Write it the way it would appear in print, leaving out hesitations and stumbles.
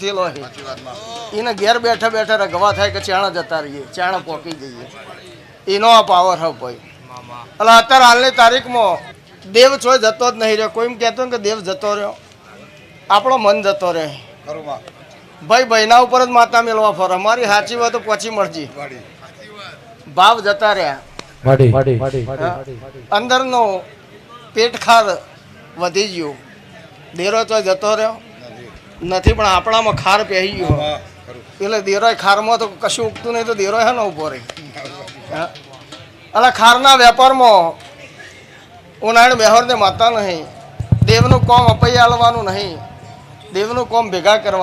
થયેલો છે એને ઘેર બેઠા બેઠા રગવા થાય કે ચાણા જતા રહીએ ચાણા પોકી જઈએ એનો આ પાવર હે ભાઈ. એટલે અત્યારે હાલની તારીખમાં દેવ છોય જતો જ નહીં રહ્યો. કોઈ એમ કહેતો ને કે દેવ જતો રહ્યો, આપણો મન જતો રહે ભાઈ. બહેના ઉપર જ માતા મેળવા ફરે. અમારી સાચી વાત તો પછી મળજી. ભાવ જતા રહ્યા, અંદરનો પેટ ખાર વધી ગયું. દેરો તો જતો રહ્યો નથી, પણ આપણામાં ખાર પહેરી ગયો એટલે દેરો ખારમાં તો કશું ઉગતું નહીં, તો દેરો હે ને ઉભો રહી. એટલે ખારના વેપારમાં ઉનાળે બેહોરને માતા નહીં. દેવનું કોમ અપૈયા આલવાનું નહીં, દેવનું કોમ ભેગા કરવા.